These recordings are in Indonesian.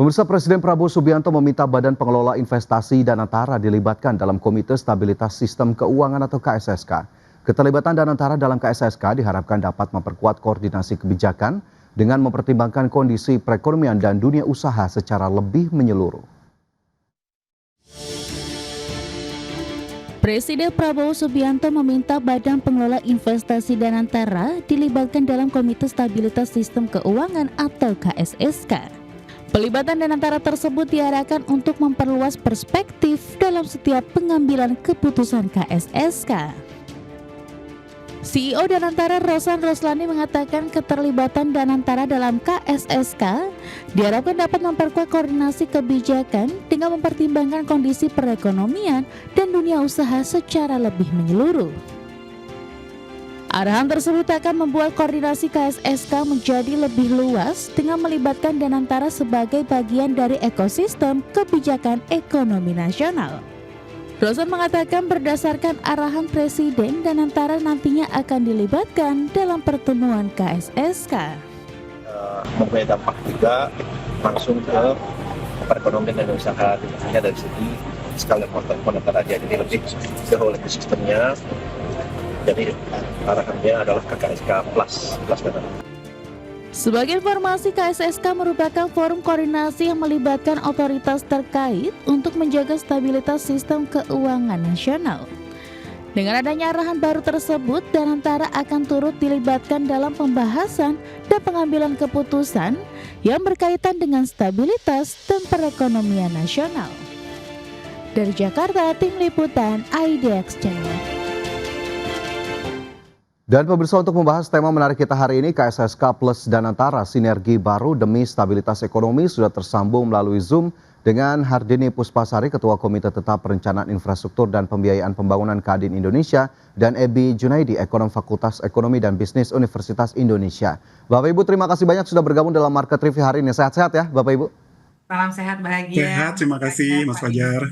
Pemirsa, Presiden Prabowo Subianto meminta Badan Pengelola Investasi Danantara dilibatkan dalam Komite Stabilitas Sistem Keuangan atau KSSK. Keterlibatan Danantara dalam KSSK diharapkan dapat memperkuat koordinasi kebijakan dengan mempertimbangkan kondisi perekonomian dan dunia usaha secara lebih menyeluruh. Presiden Prabowo Subianto meminta Badan Pengelola Investasi Danantara dilibatkan dalam Komite Stabilitas Sistem Keuangan atau KSSK. Pelibatan Danantara tersebut diarahkan untuk memperluas perspektif dalam setiap pengambilan keputusan KSSK. CEO Danantara Rosan Roslani mengatakan keterlibatan Danantara dalam KSSK diharapkan dapat memperkuat koordinasi kebijakan dengan mempertimbangkan kondisi perekonomian dan dunia usaha secara lebih menyeluruh. Arahan tersebut akan membuat koordinasi KSSK menjadi lebih luas dengan melibatkan Danantara sebagai bagian dari ekosistem kebijakan ekonomi nasional. Rosan mengatakan berdasarkan arahan Presiden, Danantara nantinya akan dilibatkan dalam pertemuan KSSK. Mempunyai dampak juga langsung ke perekonomian dan usaha, tentunya dari segi skala moneter aja, jadi lebih ke whole ekosistemnya. Jadi arahannya adalah KSSK plus dana. Sebagai informasi, KSSK merupakan forum koordinasi yang melibatkan otoritas terkait untuk menjaga stabilitas sistem keuangan nasional. Dengan adanya arahan baru tersebut, Danantara akan turut dilibatkan dalam pembahasan dan pengambilan keputusan yang berkaitan dengan stabilitas dan perekonomian nasional. Dari Jakarta, Tim Liputan IDX Channel. Dan pemirsa, untuk membahas tema menarik kita hari ini, KSSK plus Danantara sinergi baru demi stabilitas ekonomi, sudah tersambung melalui Zoom dengan Hardini Puspasari, Ketua Komite Tetap Perencanaan Infrastruktur dan Pembiayaan Pembangunan Kadin Indonesia, dan Ebi Junaidi, Ekonom Fakultas Ekonomi dan Bisnis Universitas Indonesia. Bapak Ibu, terima kasih banyak sudah bergabung dalam Market Review hari ini. Sehat-sehat ya Bapak Ibu. Salam sehat bahagia. Sehat, terima kasih Mas Fajar.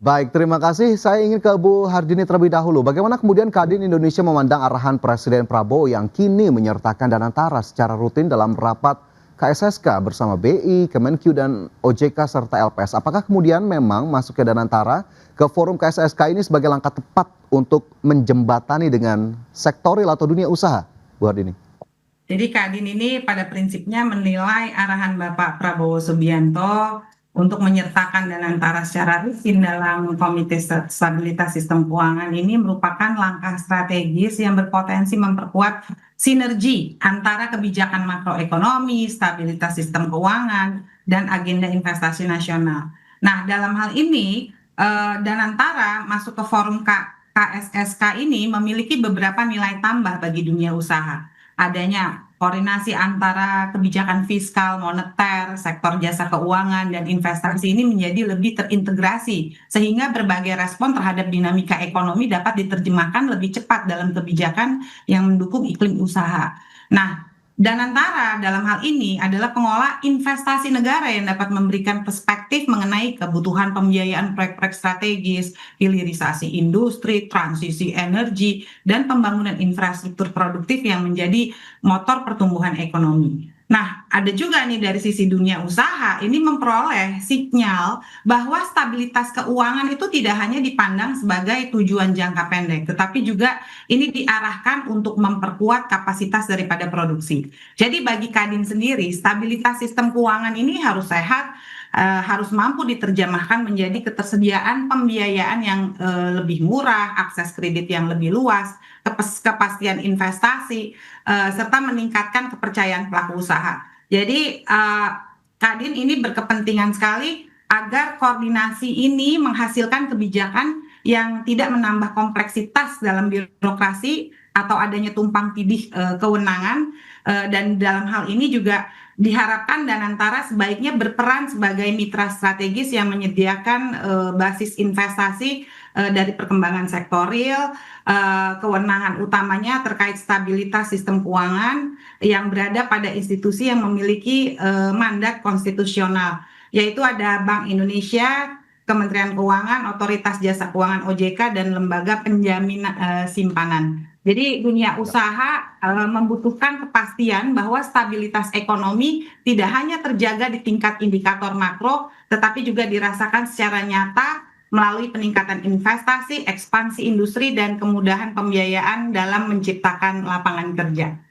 Baik, terima kasih. Saya ingin ke Bu Hardini terlebih dahulu. Bagaimana kemudian Kadin Indonesia memandang arahan Presiden Prabowo yang kini menyertakan Danantara secara rutin dalam rapat KSSK bersama BI, Kemenq dan OJK serta LPS. Apakah kemudian memang masuknya Danantara ke forum KSSK ini sebagai langkah tepat untuk menjembatani dengan sektoril atau dunia usaha, Bu Hardini? Jadi Kadin ini pada prinsipnya menilai arahan Bapak Prabowo Subianto untuk menyertakan Danantara secara rutin dalam Komite Stabilitas Sistem Keuangan ini merupakan langkah strategis yang berpotensi memperkuat sinergi antara kebijakan makroekonomi, stabilitas sistem keuangan, dan agenda investasi nasional. Nah, dalam hal ini Danantara masuk ke forum KSSK ini memiliki beberapa nilai tambah bagi dunia usaha. Adanya koordinasi antara kebijakan fiskal, moneter, sektor jasa keuangan, dan investasi ini menjadi lebih terintegrasi, sehingga berbagai respon terhadap dinamika ekonomi dapat diterjemahkan lebih cepat dalam kebijakan yang mendukung iklim usaha. Nah, Danantara dalam hal ini adalah pengelola investasi negara yang dapat memberikan perspektif mengenai kebutuhan pembiayaan proyek-proyek strategis, hilirisasi industri, transisi energi, dan pembangunan infrastruktur produktif yang menjadi motor pertumbuhan ekonomi. Nah, ada juga nih dari sisi dunia usaha, ini memperoleh sinyal bahwa stabilitas keuangan itu tidak hanya dipandang sebagai tujuan jangka pendek, tetapi juga ini diarahkan untuk memperkuat kapasitas daripada produksi. Jadi bagi Kadin sendiri, stabilitas sistem keuangan ini harus sehat, harus mampu diterjemahkan menjadi ketersediaan pembiayaan yang lebih murah, akses kredit yang lebih luas, kepastian investasi, serta meningkatkan kepercayaan pelaku usaha. Jadi Kadin ini berkepentingan sekali agar koordinasi ini menghasilkan kebijakan yang tidak menambah kompleksitas dalam birokrasi atau adanya tumpang tindih kewenangan, dan dalam hal ini juga diharapkan Danantara sebaiknya berperan sebagai mitra strategis yang menyediakan basis investasi dari perkembangan sektoril, kewenangan utamanya terkait stabilitas sistem keuangan yang berada pada institusi yang memiliki mandat konstitusional, yaitu ada Bank Indonesia, Kementerian Keuangan, Otoritas Jasa Keuangan OJK, dan Lembaga Penjamin Simpanan. Jadi dunia usaha membutuhkan kepastian bahwa stabilitas ekonomi tidak hanya terjaga di tingkat indikator makro, tetapi juga dirasakan secara nyata melalui peningkatan investasi, ekspansi industri, dan kemudahan pembiayaan dalam menciptakan lapangan kerja.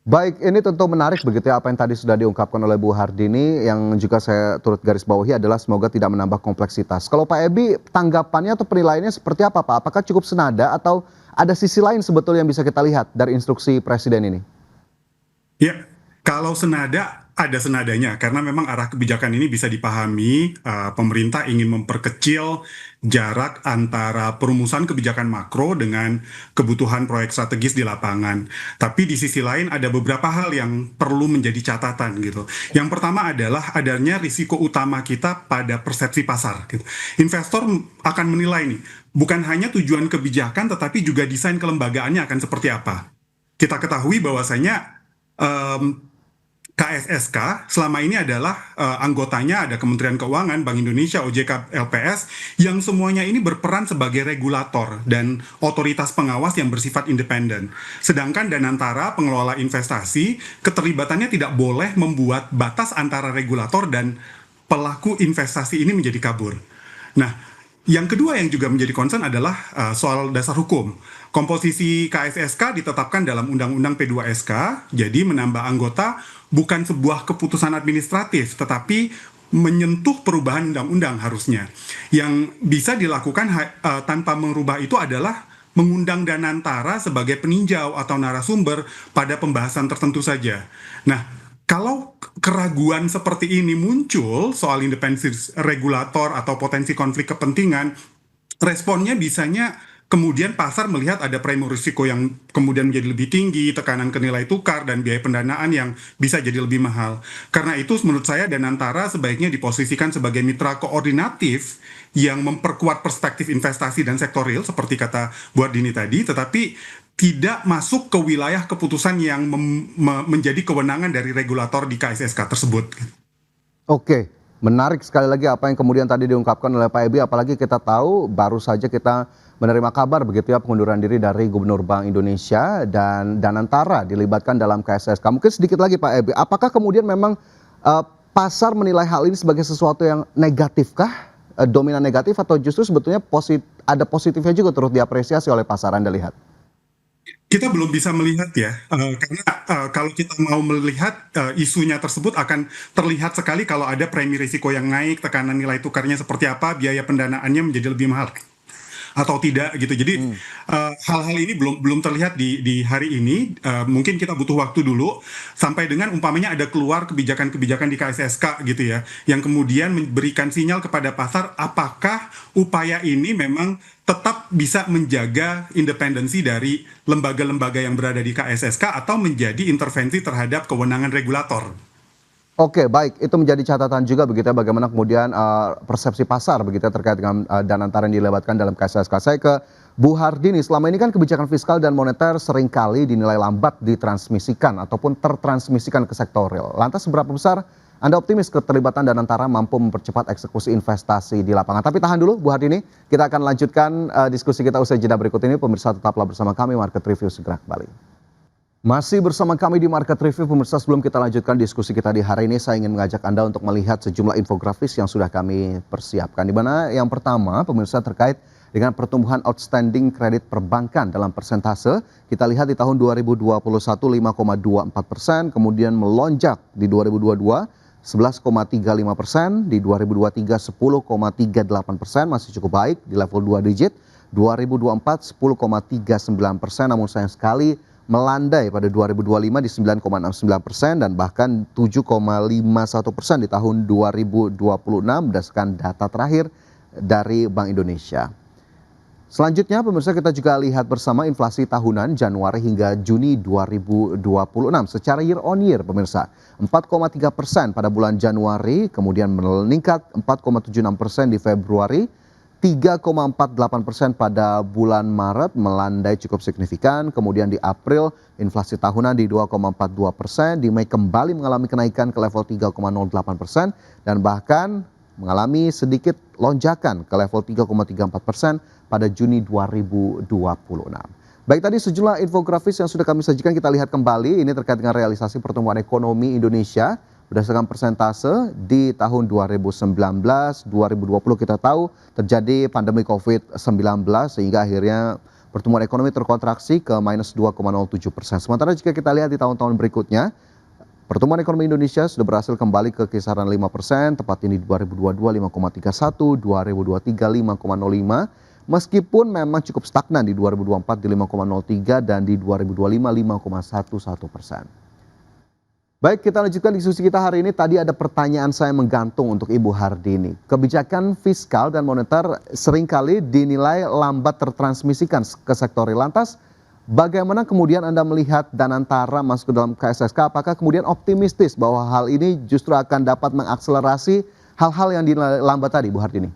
Baik, ini tentu menarik begitu ya apa yang tadi sudah diungkapkan oleh Bu Hardini, yang juga saya turut garis bawahi adalah semoga tidak menambah kompleksitas. Kalau Pak Ebi, tanggapannya atau penilaiannya seperti apa Pak? Apakah cukup senada atau ada sisi lain sebetulnya yang bisa kita lihat dari instruksi Presiden ini? Ya, kalau senada, ada senadanya. Karena memang arah kebijakan ini bisa dipahami, pemerintah ingin memperkecil jarak antara perumusan kebijakan makro dengan kebutuhan proyek strategis di lapangan. Tapi di sisi lain ada beberapa hal yang perlu menjadi catatan gitu. Yang pertama adalah adanya risiko utama kita pada persepsi pasar. Gitu. Investor akan menilai nih, bukan hanya tujuan kebijakan tetapi juga desain kelembagaannya akan seperti apa. Kita ketahui bahwasanya KSSK selama ini adalah anggotanya ada Kementerian Keuangan, Bank Indonesia, OJK, LPS yang semuanya ini berperan sebagai regulator dan otoritas pengawas yang bersifat independen. Sedangkan Danantara, pengelola investasi, keterlibatannya tidak boleh membuat batas antara regulator dan pelaku investasi ini menjadi kabur. Nah, yang kedua yang juga menjadi concern adalah soal dasar hukum. Komposisi KSSK ditetapkan dalam Undang-Undang P2SK, jadi menambah anggota bukan sebuah keputusan administratif, tetapi menyentuh perubahan undang-undang harusnya. Yang bisa dilakukan tanpa merubah itu adalah mengundang Danantara sebagai peninjau atau narasumber pada pembahasan tertentu saja. Nah, kalau keraguan seperti ini muncul soal independensi regulator atau potensi konflik kepentingan, responnya bisanya kemudian pasar melihat ada premi risiko yang kemudian menjadi lebih tinggi, tekanan ke nilai tukar, dan biaya pendanaan yang bisa jadi lebih mahal. Karena itu menurut saya Danantara sebaiknya diposisikan sebagai mitra koordinatif yang memperkuat perspektif investasi dan sektor real, seperti kata Bu Hardini tadi, tetapi tidak masuk ke wilayah keputusan yang menjadi kewenangan dari regulator di KSSK tersebut. Oke, menarik sekali lagi apa yang kemudian tadi diungkapkan oleh Pak Ebi, apalagi kita tahu baru saja kita menerima kabar begitu ya pengunduran diri dari Gubernur Bank Indonesia dan Danantara dilibatkan dalam KSSK. Mungkin sedikit lagi Pak Ebi, apakah kemudian memang pasar menilai hal ini sebagai sesuatu yang negatifkah, dominan negatif, atau justru sebetulnya ada positifnya juga turut diapresiasi oleh pasar, Anda lihat? Kita belum bisa melihat ya, karena kalau kita mau melihat isunya tersebut akan terlihat sekali kalau ada premi risiko yang naik, tekanan nilai tukarnya seperti apa, biaya pendanaannya menjadi lebih mahal atau tidak gitu. Jadi hal-hal ini belum terlihat di hari ini. Mungkin kita butuh waktu dulu sampai dengan umpamanya ada keluar kebijakan-kebijakan di KSSK gitu ya, yang kemudian memberikan sinyal kepada pasar apakah upaya ini memang tetap bisa menjaga independensi dari lembaga-lembaga yang berada di KSSK atau menjadi intervensi terhadap kewenangan regulator. Oke, baik, itu menjadi catatan juga begitu ya bagaimana kemudian persepsi pasar begitu ya terkait dengan Danantara yang dilebatkan dalam KSSK. Saya ke Bu Hardini, selama ini kan kebijakan fiskal dan moneter seringkali dinilai lambat ditransmisikan ataupun tertransmisikan ke sektor real. Lantas seberapa besar Anda optimis keterlibatan Danantara mampu mempercepat eksekusi investasi di lapangan? Tapi tahan dulu Bu Hardini, kita akan lanjutkan diskusi kita usai jeda berikut ini. Pemirsa tetaplah bersama kami, Market Review segera kembali. Masih bersama kami di Market Review, pemirsa. Sebelum kita lanjutkan diskusi kita di hari ini, saya ingin mengajak Anda untuk melihat sejumlah infografis yang sudah kami persiapkan. Di mana yang pertama, pemirsa, terkait dengan pertumbuhan outstanding kredit perbankan dalam persentase. Kita lihat di tahun 2021 5,24%, kemudian melonjak di 2022 11,35%, di 2023 10,38%, masih cukup baik di level 2 digit. 2024 10,39%, namun sayang sekali melandai pada 2025 di 9,69% dan bahkan 7,51% di tahun 2026 berdasarkan data terakhir dari Bank Indonesia. Selanjutnya pemirsa, kita juga lihat bersama inflasi tahunan Januari hingga Juni 2026 secara year on year pemirsa. 4,3% pada bulan Januari, kemudian meningkat 4,76% di Februari, 3,48% pada bulan Maret, melandai cukup signifikan. Kemudian di April inflasi tahunan di 2,42%, di Mei kembali mengalami kenaikan ke level 3,08% dan bahkan mengalami sedikit lonjakan ke level 3,34% pada Juni 2026. Baik, tadi sejumlah infografis yang sudah kami sajikan kita lihat kembali. Ini terkait dengan realisasi pertumbuhan ekonomi Indonesia berdasarkan persentase di tahun 2019, 2020 kita tahu terjadi pandemi COVID-19 sehingga akhirnya pertumbuhan ekonomi terkontraksi ke minus 2,07%. Sementara jika kita lihat di tahun-tahun berikutnya, pertumbuhan ekonomi Indonesia sudah berhasil kembali ke kisaran 5%, tepat ini di 2022 5,31, 2023 5,05, meskipun memang cukup stagnan di 2024 di 5,03 dan di 2025 5,11%. Baik, kita lanjutkan diskusi kita hari ini. Tadi ada pertanyaan saya menggantung untuk Ibu Hardini. Kebijakan fiskal dan moneter seringkali dinilai lambat tertransmisikan ke sektor real. Lantas, bagaimana kemudian Anda melihat Danantara masuk ke dalam KSSK? Apakah kemudian optimistis bahwa hal ini justru akan dapat mengakselerasi hal-hal yang dinilai lambat tadi, Bu Hardini?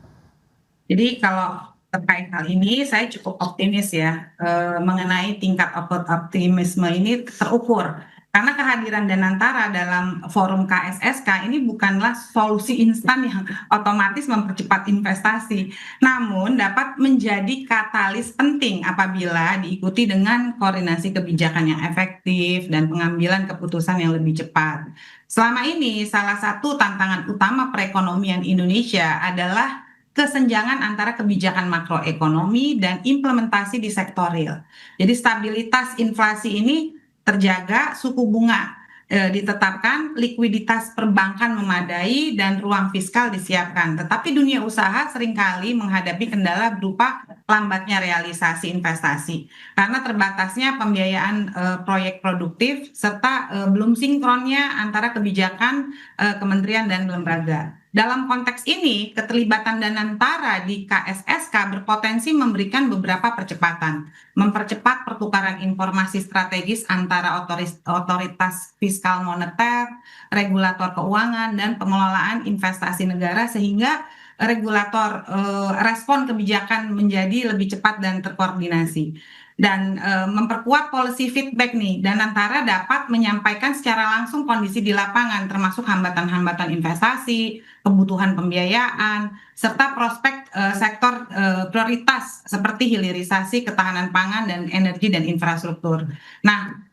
Jadi kalau terkait hal ini saya cukup optimis ya mengenai tingkat optimisme ini terukur. Karena kehadiran Danantara dalam forum KSSK ini bukanlah solusi instan yang otomatis mempercepat investasi, namun dapat menjadi katalis penting apabila diikuti dengan koordinasi kebijakan yang efektif dan pengambilan keputusan yang lebih cepat. Selama ini salah satu tantangan utama perekonomian Indonesia adalah kesenjangan antara kebijakan makroekonomi dan implementasi di sektor real. Jadi stabilitas inflasi ini terjaga, suku bunga ditetapkan, likuiditas perbankan memadai, dan ruang fiskal disiapkan. Tetapi dunia usaha seringkali menghadapi kendala berupa lambatnya realisasi investasi karena terbatasnya pembiayaan proyek produktif serta belum sinkronnya antara kebijakan kementerian dan lembaga. Dalam konteks ini, keterlibatan Danantara di KSSK berpotensi memberikan beberapa percepatan, mempercepat pertukaran informasi strategis antara otoritas fiskal moneter, regulator keuangan, dan pengelolaan investasi negara sehingga regulator respon kebijakan menjadi lebih cepat dan terkoordinasi. Dan memperkuat policy feedback nih, Danantara dapat menyampaikan secara langsung kondisi di lapangan termasuk hambatan-hambatan investasi, kebutuhan pembiayaan, serta prospek sektor prioritas seperti hilirisasi, ketahanan pangan, dan energi dan infrastruktur. Nah,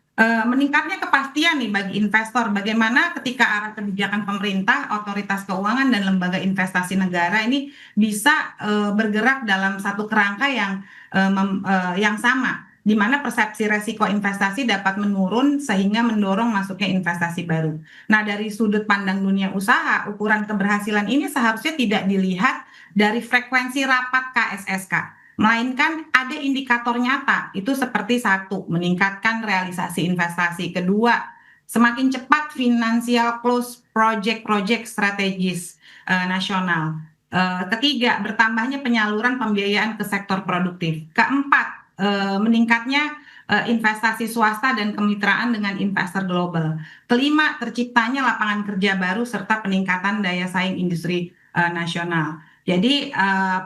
meningkatnya kepastian nih bagi investor bagaimana ketika arah kebijakan pemerintah, otoritas keuangan, dan lembaga investasi negara ini bisa bergerak dalam satu kerangka yang sama, di mana persepsi resiko investasi dapat menurun sehingga mendorong masuknya investasi baru. Nah, dari sudut pandang dunia usaha, ukuran keberhasilan ini seharusnya tidak dilihat dari frekuensi rapat KSSK, melainkan ada indikator nyata, itu seperti satu, meningkatkan realisasi investasi. Kedua, semakin cepat financial close project-project strategis nasional. Ketiga, bertambahnya penyaluran pembiayaan ke sektor produktif. Keempat, meningkatnya investasi swasta dan kemitraan dengan investor global. Kelima, terciptanya lapangan kerja baru serta peningkatan daya saing industri nasional. Jadi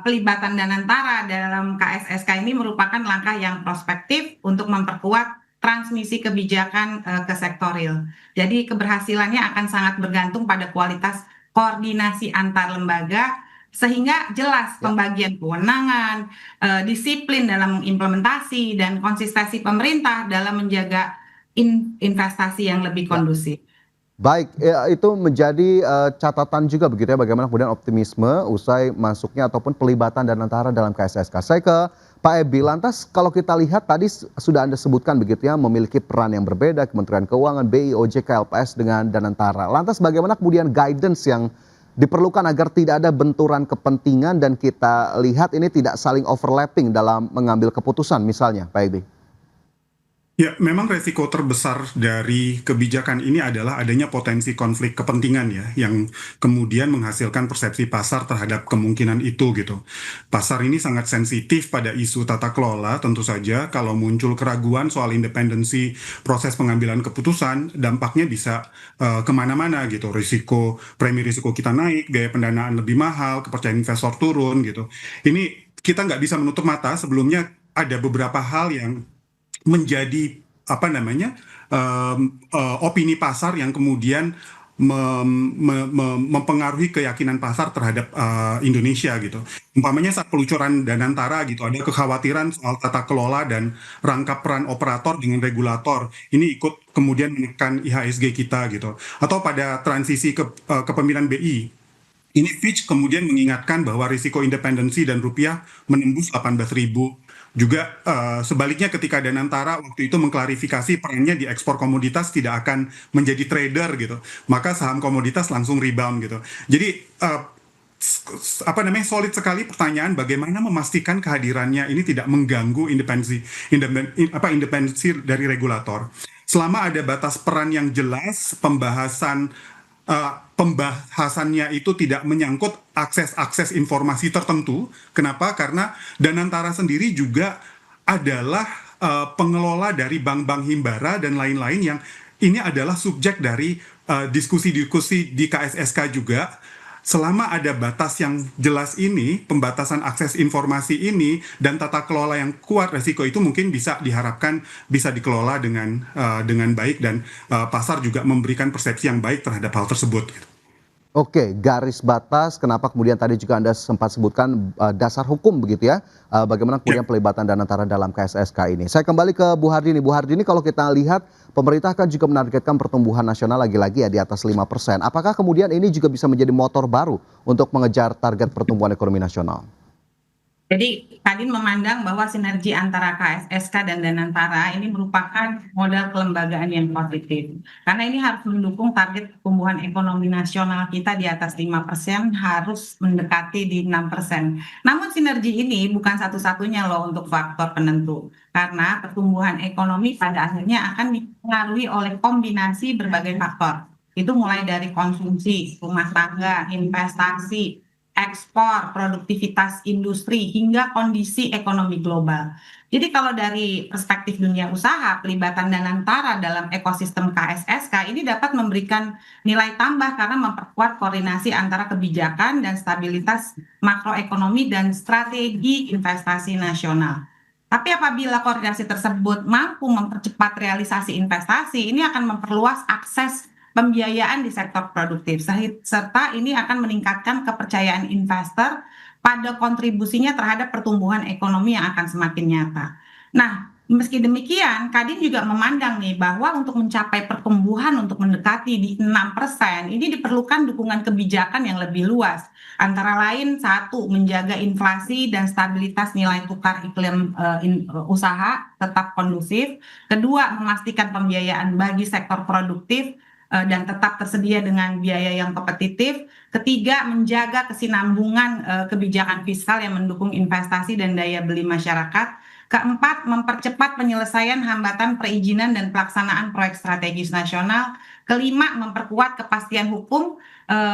pelibatan Danantara dalam KSSK ini merupakan langkah yang prospektif untuk memperkuat transmisi kebijakan ke sektor real. Jadi keberhasilannya akan sangat bergantung pada kualitas koordinasi antar lembaga sehingga jelas pembagian kewenangan, disiplin dalam implementasi, dan konsistensi pemerintah dalam menjaga investasi yang lebih kondusif. Baik, ya, itu menjadi catatan juga begitu ya bagaimana kemudian optimisme usai masuknya ataupun pelibatan Danantara dalam KSSK. Saya ke Pak Ebi, lantas kalau kita lihat tadi sudah Anda sebutkan begitu ya memiliki peran yang berbeda Kementerian Keuangan, BI, OJK, LPS dengan Danantara. Lantas bagaimana kemudian guidance yang diperlukan agar tidak ada benturan kepentingan dan kita lihat ini tidak saling overlapping dalam mengambil keputusan misalnya, Pak Ebi? Ya, memang resiko terbesar dari kebijakan ini adalah adanya potensi konflik kepentingan ya, yang kemudian menghasilkan persepsi pasar terhadap kemungkinan itu gitu. Pasar ini sangat sensitif pada isu tata kelola, tentu saja kalau muncul keraguan soal independensi proses pengambilan keputusan, dampaknya bisa kemana-mana gitu. Premi risiko kita naik, biaya pendanaan lebih mahal, kepercayaan investor turun gitu. Ini kita nggak bisa menutup mata, sebelumnya ada beberapa hal yang menjadi opini pasar yang kemudian mempengaruhi keyakinan pasar terhadap Indonesia gitu. Umpamanya saat pelucuran Danantara gitu, ada kekhawatiran soal tata kelola dan rangkap peran operator dengan regulator. Ini ikut kemudian menekan IHSG kita gitu. Atau pada transisi kepemimpinan BI, ini Fitch kemudian mengingatkan bahwa risiko independensi dan rupiah menembus 18.000. Juga sebaliknya ketika Danantara waktu itu mengklarifikasi perannya di ekspor komoditas tidak akan menjadi trader gitu, maka saham komoditas langsung rebound gitu. Jadi solid sekali pertanyaan bagaimana memastikan kehadirannya ini tidak mengganggu independensi dari regulator. Selama ada batas peran yang jelas, pembahasannya itu tidak menyangkut akses informasi tertentu. Kenapa? Karena Danantara sendiri juga adalah pengelola dari bank-bank himbara dan lain-lain yang ini adalah subjek dari diskusi-diskusi di KSSK juga. Selama ada batas yang jelas ini, pembatasan akses informasi ini, dan tata kelola yang kuat, resiko itu mungkin bisa diharapkan bisa dikelola dengan baik dan pasar juga memberikan persepsi yang baik terhadap hal tersebut. Oke, garis batas, kenapa kemudian tadi juga Anda sempat sebutkan dasar hukum begitu ya, bagaimana kemudian pelibatan Danantara dalam KSSK ini. Saya kembali ke Bu Hardini. Bu Hardini, kalau kita lihat pemerintah kan juga menargetkan pertumbuhan nasional lagi-lagi ya di atas 5%. Apakah kemudian ini juga bisa menjadi motor baru untuk mengejar target pertumbuhan ekonomi nasional? Jadi Kadin memandang bahwa sinergi antara KSSK dan Danantara ini merupakan modal kelembagaan yang positif. Karena ini harus mendukung target pertumbuhan ekonomi nasional kita di atas 5%, harus mendekati di 6%. Namun sinergi ini bukan satu-satunya loh untuk faktor penentu. Karena pertumbuhan ekonomi pada akhirnya akan dipengaruhi oleh kombinasi berbagai faktor. Itu mulai dari konsumsi, rumah tangga, investasi, ekspor, produktivitas industri, hingga kondisi ekonomi global. Jadi kalau dari perspektif dunia usaha, pelibatan Danantara dalam ekosistem KSSK ini dapat memberikan nilai tambah karena memperkuat koordinasi antara kebijakan dan stabilitas makroekonomi dan strategi investasi nasional. Tapi apabila koordinasi tersebut mampu mempercepat realisasi investasi, ini akan memperluas akses pembiayaan di sektor produktif, serta ini akan meningkatkan kepercayaan investor pada kontribusinya terhadap pertumbuhan ekonomi yang akan semakin nyata. Nah, meski demikian, Kadin juga memandang nih bahwa untuk mencapai pertumbuhan untuk mendekati di 6%, ini diperlukan dukungan kebijakan yang lebih luas. Antara lain, satu, menjaga inflasi dan stabilitas nilai tukar iklim usaha tetap kondusif. Kedua, memastikan pembiayaan bagi sektor produktif dan tetap tersedia dengan biaya yang kompetitif. Ketiga, menjaga kesinambungan kebijakan fiskal yang mendukung investasi dan daya beli masyarakat. Keempat, mempercepat penyelesaian hambatan perizinan dan pelaksanaan proyek strategis nasional. Kelima, memperkuat kepastian hukum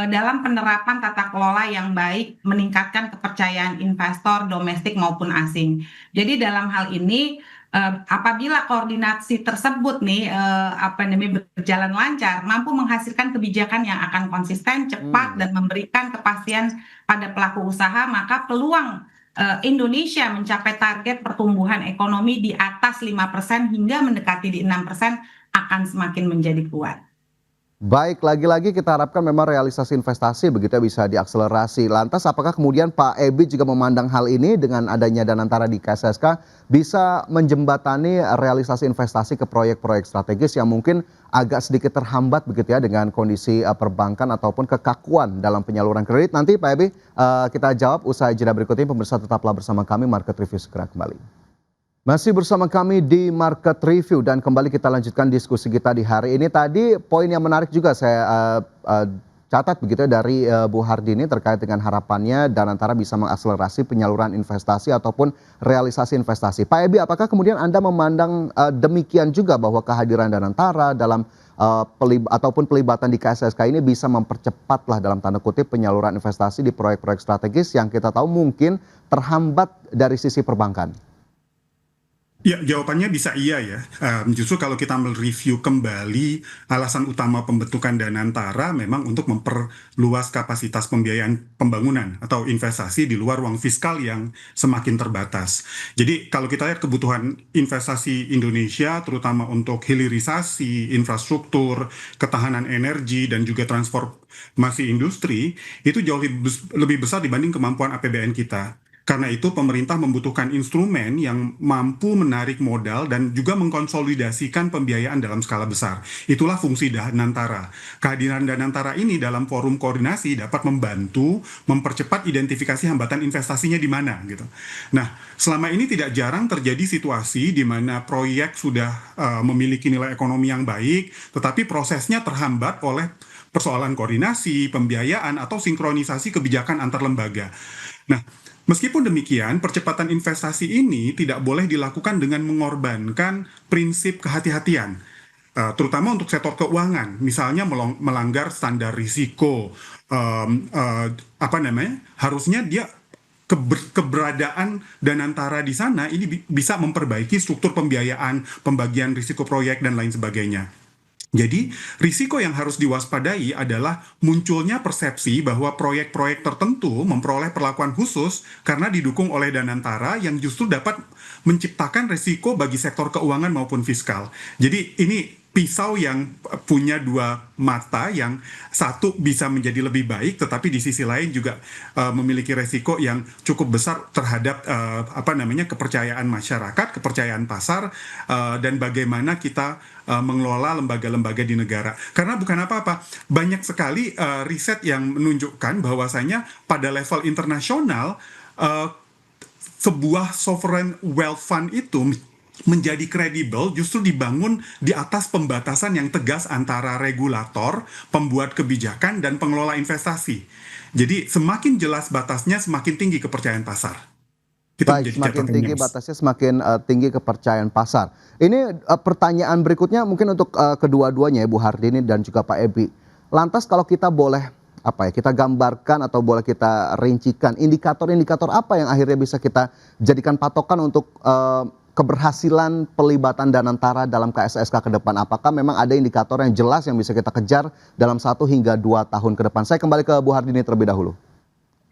dalam penerapan tata kelola yang baik, meningkatkan kepercayaan investor domestik maupun asing. Jadi dalam hal ini, apabila koordinasi tersebut berjalan lancar, mampu menghasilkan kebijakan yang akan konsisten, cepat, dan memberikan kepastian pada pelaku usaha, maka peluang Indonesia mencapai target pertumbuhan ekonomi di atas 5% hingga mendekati di 6% akan semakin menjadi kuat. Baik, lagi-lagi kita harapkan memang realisasi investasi begitu ya bisa diakselerasi. Lantas apakah kemudian Pak Ebi juga memandang hal ini dengan adanya Danantara di KSSK bisa menjembatani realisasi investasi ke proyek-proyek strategis yang mungkin agak sedikit terhambat begitu ya dengan kondisi perbankan ataupun kekakuan dalam penyaluran kredit? Nanti Pak Ebi kita jawab usai jeda berikut ini. Pemirsa tetaplah bersama kami, Market Review segera kembali. Masih bersama kami di Market Review dan kembali kita lanjutkan diskusi kita di hari ini. Tadi poin yang menarik juga saya catat begitu ya dari Bu Hardini terkait dengan harapannya Danantara bisa mengakselerasi penyaluran investasi ataupun realisasi investasi. Pak Ebi, apakah kemudian Anda memandang demikian juga bahwa kehadiran Danantara dalam ataupun pelibatan di KSSK ini bisa mempercepatlah dalam tanda kutip penyaluran investasi di proyek-proyek strategis yang kita tahu mungkin terhambat dari sisi perbankan? Ya, jawabannya bisa iya ya. Justru kalau kita mereview kembali alasan utama pembentukan Danantara memang untuk memperluas kapasitas pembiayaan pembangunan atau investasi di luar ruang fiskal yang semakin terbatas. Jadi kalau kita lihat kebutuhan investasi Indonesia, terutama untuk hilirisasi, infrastruktur, ketahanan energi, dan juga transformasi industri, itu jauh lebih besar dibanding kemampuan APBN kita. Karena itu pemerintah membutuhkan instrumen yang mampu menarik modal dan juga mengkonsolidasikan pembiayaan dalam skala besar. Itulah fungsi Danantara. Kehadiran Danantara ini dalam forum koordinasi dapat membantu mempercepat identifikasi hambatan investasinya di mana gitu. Nah, selama ini tidak jarang terjadi situasi di mana proyek sudah memiliki nilai ekonomi yang baik, tetapi prosesnya terhambat oleh persoalan koordinasi, pembiayaan, atau sinkronisasi kebijakan antar lembaga. Nah, meskipun demikian, percepatan investasi ini tidak boleh dilakukan dengan mengorbankan prinsip kehati-hatian, terutama untuk sektor keuangan, misalnya melanggar standar risiko, harusnya dia keberadaan Danantara di sana ini bisa memperbaiki struktur pembiayaan, pembagian risiko proyek, dan lain sebagainya. Jadi, risiko yang harus diwaspadai adalah munculnya persepsi bahwa proyek-proyek tertentu memperoleh perlakuan khusus karena didukung oleh Danantara yang justru dapat menciptakan risiko bagi sektor keuangan maupun fiskal. Jadi, ini pisau yang punya dua mata, yang satu bisa menjadi lebih baik, tetapi di sisi lain juga memiliki resiko yang cukup besar terhadap kepercayaan masyarakat, kepercayaan pasar, dan bagaimana kita mengelola lembaga-lembaga di negara. Karena bukan apa-apa, banyak sekali riset yang menunjukkan bahwasanya pada level internasional sebuah sovereign wealth fund itu menjadi kredibel justru dibangun di atas pembatasan yang tegas antara regulator, pembuat kebijakan, dan pengelola investasi. Jadi semakin jelas batasnya, semakin tinggi kepercayaan pasar. Itu Baik, menjadi semakin catatan tinggi James. batasnya semakin tinggi kepercayaan pasar. Ini pertanyaan berikutnya mungkin untuk kedua-duanya ya Bu Hardini dan juga Pak Ebi. Lantas kalau kita boleh kita gambarkan atau boleh kita rincikan indikator-indikator apa yang akhirnya bisa kita jadikan patokan untuk keberhasilan pelibatan Danantara dalam KSSK ke depan? Apakah memang ada indikator yang jelas yang bisa kita kejar dalam 1 hingga 2 tahun ke depan? Saya kembali ke Bu Hardini terlebih dahulu.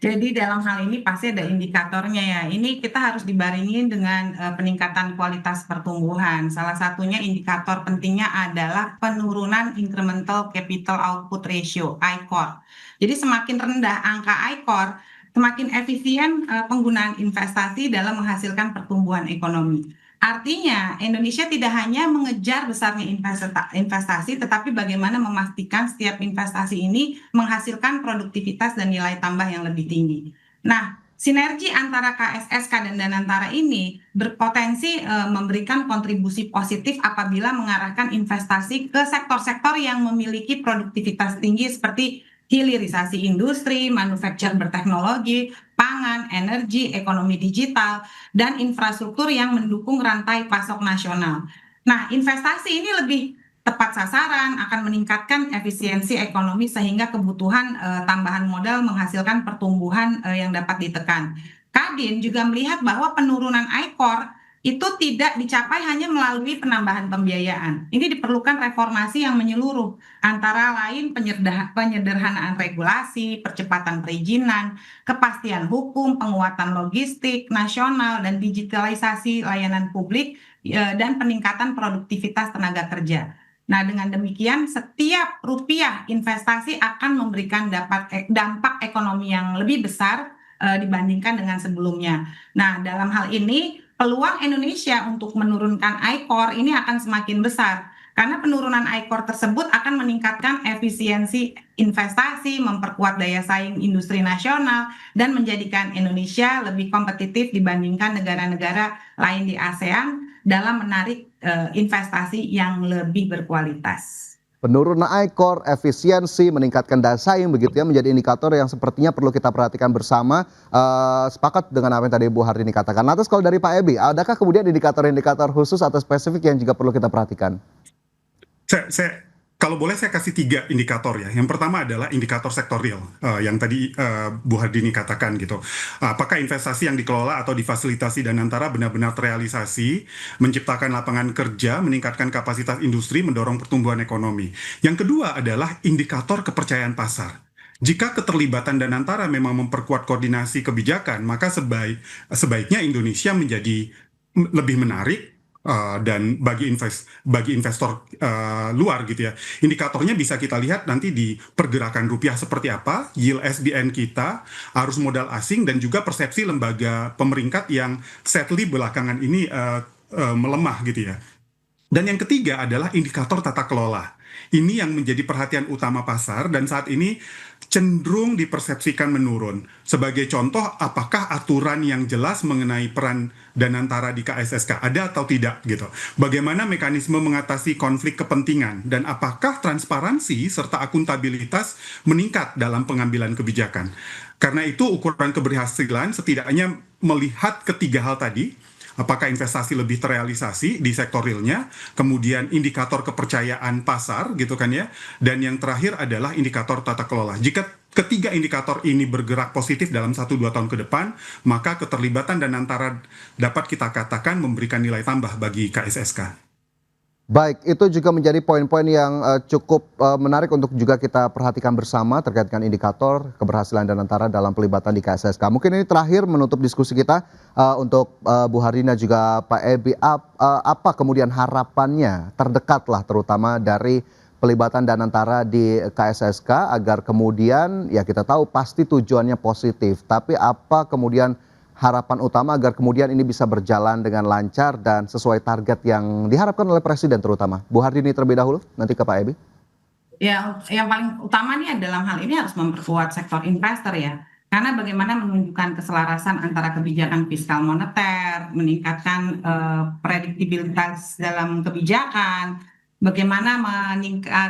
Jadi dalam hal ini pasti ada indikatornya ya. Ini kita harus dibaringin dengan peningkatan kualitas pertumbuhan. Salah satunya indikator pentingnya adalah penurunan incremental capital output ratio (ICOR). Jadi semakin rendah angka ICOR, semakin efisien penggunaan investasi dalam menghasilkan pertumbuhan ekonomi. Artinya, Indonesia tidak hanya mengejar besarnya investasi, tetapi bagaimana memastikan setiap investasi ini menghasilkan produktivitas dan nilai tambah yang lebih tinggi. Nah, sinergi antara KSSK dan Danantara ini berpotensi memberikan kontribusi positif apabila mengarahkan investasi ke sektor-sektor yang memiliki produktivitas tinggi seperti hilirisasi industri, manufaktur berteknologi, pangan, energi, ekonomi digital, dan infrastruktur yang mendukung rantai pasok nasional. Nah, investasi ini lebih tepat sasaran, akan meningkatkan efisiensi ekonomi sehingga kebutuhan tambahan modal menghasilkan pertumbuhan yang dapat ditekan. Kadin juga melihat bahwa penurunan ICOR itu tidak dicapai hanya melalui penambahan pembiayaan. Ini diperlukan reformasi yang menyeluruh, antara lain penyederhanaan regulasi, percepatan perizinan, kepastian hukum, penguatan logistik nasional, dan digitalisasi layanan publik, dan peningkatan produktivitas tenaga kerja. Nah, dengan demikian setiap rupiah investasi akan memberikan dampak ekonomi yang lebih besar dibandingkan dengan sebelumnya. Nah, dalam hal ini peluang Indonesia untuk menurunkan ICOR ini akan semakin besar. Karena penurunan ICOR tersebut akan meningkatkan efisiensi investasi, memperkuat daya saing industri nasional, dan menjadikan Indonesia lebih kompetitif dibandingkan negara-negara lain di ASEAN dalam menarik investasi yang lebih berkualitas. Penurunan ICOR, efisiensi, meningkatkan daya saing begitu ya, menjadi indikator yang sepertinya perlu kita perhatikan bersama. Sepakat dengan apa yang tadi Bu Hardini katakan. Lantas kalau dari Pak Ebi, adakah kemudian indikator-indikator khusus atau spesifik yang juga perlu kita perhatikan? Kalau boleh saya kasih 3 indikator ya. Yang pertama adalah indikator sektorial, yang tadi Bu Hardini katakan gitu. Apakah investasi yang dikelola atau difasilitasi Danantara benar-benar terrealisasi, menciptakan lapangan kerja, meningkatkan kapasitas industri, mendorong pertumbuhan ekonomi. Yang kedua adalah indikator kepercayaan pasar. Jika keterlibatan Danantara memang memperkuat koordinasi kebijakan, maka sebaiknya Indonesia menjadi lebih menarik, dan bagi investor luar gitu ya. Indikatornya bisa kita lihat nanti di pergerakan rupiah seperti apa, yield SBN kita, arus modal asing, dan juga persepsi lembaga pemeringkat yang sadly belakangan ini melemah gitu ya. Dan yang ketiga adalah indikator tata kelola. Ini yang menjadi perhatian utama pasar dan saat ini cenderung dipersepsikan menurun. Sebagai contoh, apakah aturan yang jelas mengenai peran Danantara di KSSK ada atau tidak gitu. Bagaimana mekanisme mengatasi konflik kepentingan dan apakah transparansi serta akuntabilitas meningkat dalam pengambilan kebijakan. Karena itu ukuran keberhasilan setidaknya melihat ketiga hal tadi. Apakah investasi lebih terrealisasi di sektor realnya, kemudian indikator kepercayaan pasar gitu kan ya, dan yang terakhir adalah indikator tata kelola. Jika ketiga indikator ini bergerak positif dalam 1-2 tahun ke depan, maka keterlibatan Danantara dapat kita katakan memberikan nilai tambah bagi KSSK. Baik, itu juga menjadi poin-poin yang cukup menarik untuk juga kita perhatikan bersama terkait dengan indikator keberhasilan Danantara dalam pelibatan di KSSK. Mungkin ini terakhir menutup diskusi kita untuk Bu Hardini dan juga Pak Ebi. Apa kemudian harapannya terdekat lah terutama dari pelibatan Danantara di KSSK agar kemudian ya kita tahu pasti tujuannya positif. Tapi apa kemudian harapan utama agar kemudian ini bisa berjalan dengan lancar dan sesuai target yang diharapkan oleh Presiden terutama. Bu Hardini terlebih dahulu, nanti ke Pak Ebi. Ya, yang paling utama nih dalam hal ini harus memperkuat sektor investor ya. Karena bagaimana menunjukkan keselarasan antara kebijakan fiskal moneter, meningkatkan prediktibilitas dalam kebijakan, bagaimana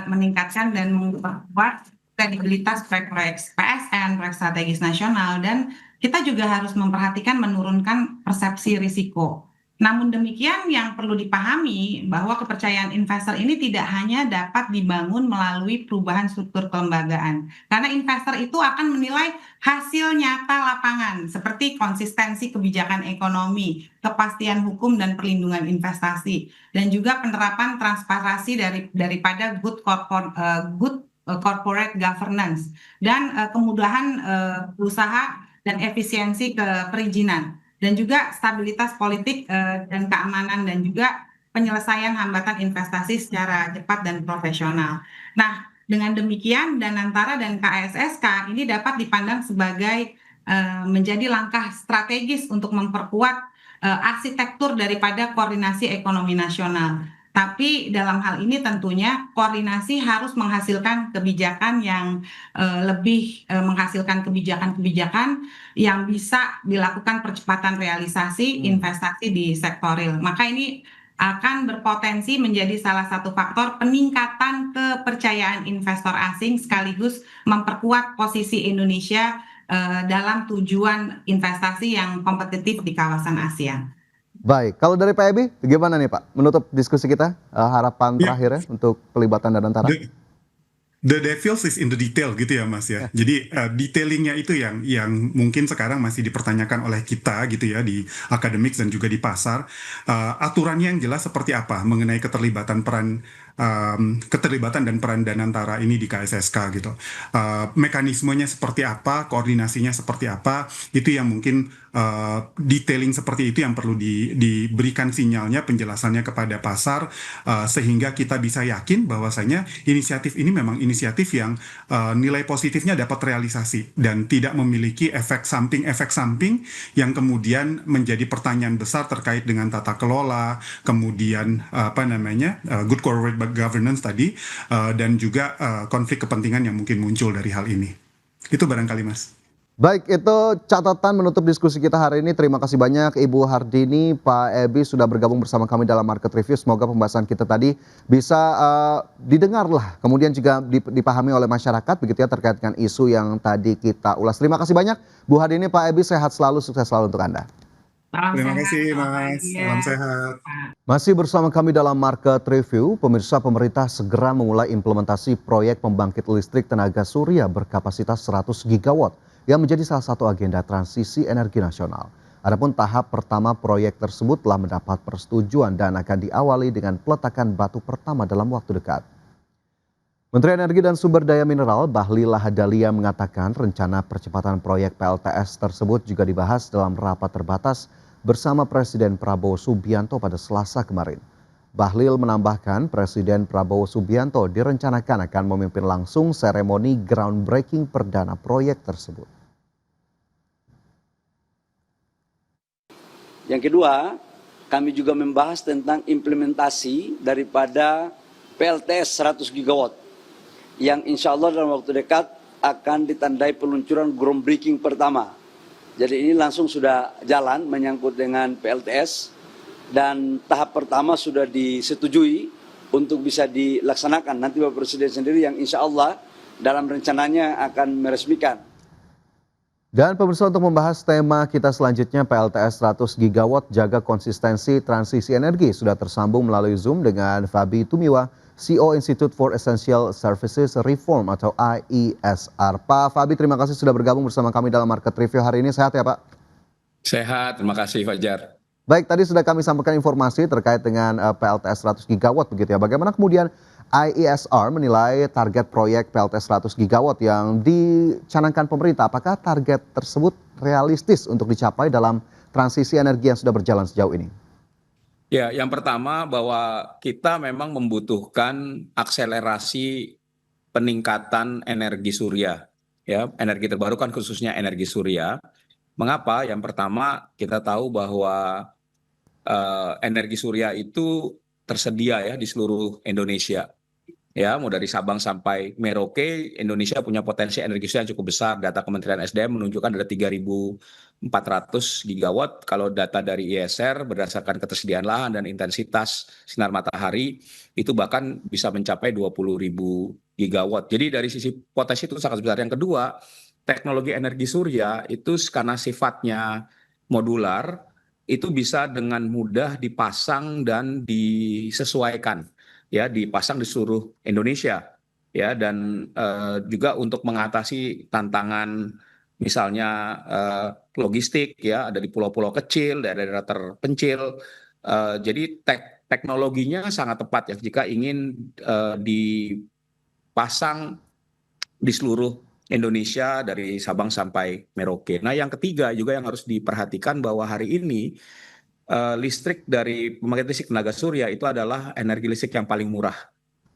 meningkatkan dan memperkuat kredibilitas proyek-proyek PSN, proyek strategis nasional, dan kita juga harus memperhatikan menurunkan persepsi risiko. Namun demikian yang perlu dipahami bahwa kepercayaan investor ini tidak hanya dapat dibangun melalui perubahan struktur kelembagaan. Karena investor itu akan menilai hasil nyata lapangan seperti konsistensi kebijakan ekonomi, kepastian hukum dan perlindungan investasi, dan juga penerapan transparansi daripada good corporate governance dan kemudahan usaha dan efisiensi perizinan, dan juga stabilitas politik dan keamanan, dan juga penyelesaian hambatan investasi secara cepat dan profesional. Nah, dengan demikian Danantara dan KSSK ini dapat dipandang sebagai menjadi langkah strategis untuk memperkuat arsitektur daripada koordinasi ekonomi nasional. Tapi dalam hal ini tentunya koordinasi harus menghasilkan kebijakan yang lebih menghasilkan kebijakan-kebijakan yang bisa dilakukan percepatan realisasi investasi di sektor real. Maka ini akan berpotensi menjadi salah satu faktor peningkatan kepercayaan investor asing sekaligus memperkuat posisi Indonesia dalam tujuan investasi yang kompetitif di kawasan ASEAN. Baik, kalau dari Pak Ebi, gimana nih Pak? Menutup diskusi kita, harapan terakhirnya untuk pelibatan Danantara. The devil is in the detail gitu ya Mas ya. Jadi detailingnya itu yang mungkin sekarang masih dipertanyakan oleh kita gitu ya di akademik dan juga di pasar. Aturannya yang jelas seperti apa mengenai keterlibatan dan peran Danantara ini di KSSK gitu. Mekanismenya seperti apa, koordinasinya seperti apa, itu yang mungkin detailing seperti itu yang perlu diberikan sinyalnya, penjelasannya kepada pasar sehingga kita bisa yakin bahwasanya inisiatif ini memang inisiatif yang nilai positifnya dapat realisasi dan tidak memiliki efek samping yang kemudian menjadi pertanyaan besar terkait dengan tata kelola, kemudian good corporate governance tadi, dan juga konflik kepentingan yang mungkin muncul dari hal ini. Itu barangkali Mas. Baik, itu catatan menutup diskusi kita hari ini. Terima kasih banyak Ibu Hardini, Pak Ebi sudah bergabung bersama kami dalam Market Review. Semoga pembahasan kita tadi bisa didengar lah, kemudian juga dipahami oleh masyarakat begitu ya terkait dengan isu yang tadi kita ulas. Terima kasih banyak Bu Hardini, Pak Ebi, sehat selalu, sukses selalu untuk Anda. Terima kasih Mas, salam sehat. Masih bersama kami dalam Market Review, pemirsa, pemerintah segera memulai implementasi proyek pembangkit listrik tenaga surya berkapasitas 100 gigawatt yang menjadi salah satu agenda transisi energi nasional. Adapun tahap pertama proyek tersebut telah mendapat persetujuan dan akan diawali dengan peletakan batu pertama dalam waktu dekat. Menteri Energi dan Sumber Daya Mineral Bahlil Lahadalia mengatakan rencana percepatan proyek PLTS tersebut juga dibahas dalam rapat terbatas bersama Presiden Prabowo Subianto pada Selasa kemarin. Bahlil menambahkan Presiden Prabowo Subianto direncanakan akan memimpin langsung seremoni groundbreaking perdana proyek tersebut. Yang kedua, kami juga membahas tentang implementasi daripada PLTS 100 gigawatt yang insya Allah dalam waktu dekat akan ditandai peluncuran groundbreaking pertama. Jadi ini langsung sudah jalan menyangkut dengan PLTS dan tahap pertama sudah disetujui untuk bisa dilaksanakan. Nanti Bapak Presiden sendiri yang insya Allah dalam rencananya akan meresmikan. Dan pemirsa, untuk membahas tema kita selanjutnya PLTS 100 gigawatt jaga konsistensi transisi energi sudah tersambung melalui Zoom dengan Fabi Tumiwa, CEO Institute for Essential Services Reform atau IESR. Pak Fabi, terima kasih sudah bergabung bersama kami dalam Market Review hari ini. Sehat ya Pak? Sehat, terima kasih Fajar. Baik, tadi sudah kami sampaikan informasi terkait dengan PLTS 100 gigawatt begitu ya. Bagaimana kemudian IESR menilai target proyek PLTS 100 gigawatt yang dicanangkan pemerintah? Apakah target tersebut realistis untuk dicapai dalam transisi energi yang sudah berjalan sejauh ini? Ya, yang pertama bahwa kita memang membutuhkan akselerasi peningkatan energi surya, ya, energi terbarukan khususnya energi surya. Mengapa? Yang pertama kita tahu bahwa energi surya itu tersedia ya di seluruh Indonesia. Ya, mau dari Sabang sampai Merauke, Indonesia punya potensi energi surya yang cukup besar. Data Kementerian SDM menunjukkan ada 3.400 gigawatt. Kalau data dari IESR berdasarkan ketersediaan lahan dan intensitas sinar matahari, itu bahkan bisa mencapai 20.000 gigawatt. Jadi dari sisi potensi itu sangat besar. Yang kedua, teknologi energi surya itu karena sifatnya modular, itu bisa dengan mudah dipasang dan disesuaikan. Ya, dipasang di seluruh Indonesia, ya, dan juga untuk mengatasi tantangan misalnya logistik, ya, ada di pulau-pulau kecil, daerah-daerah terpencil. Jadi teknologinya sangat tepat ya jika ingin dipasang di seluruh Indonesia dari Sabang sampai Merauke. Nah, yang ketiga juga yang harus diperhatikan bahwa hari ini listrik dari pembangkit listrik tenaga surya itu adalah energi listrik yang paling murah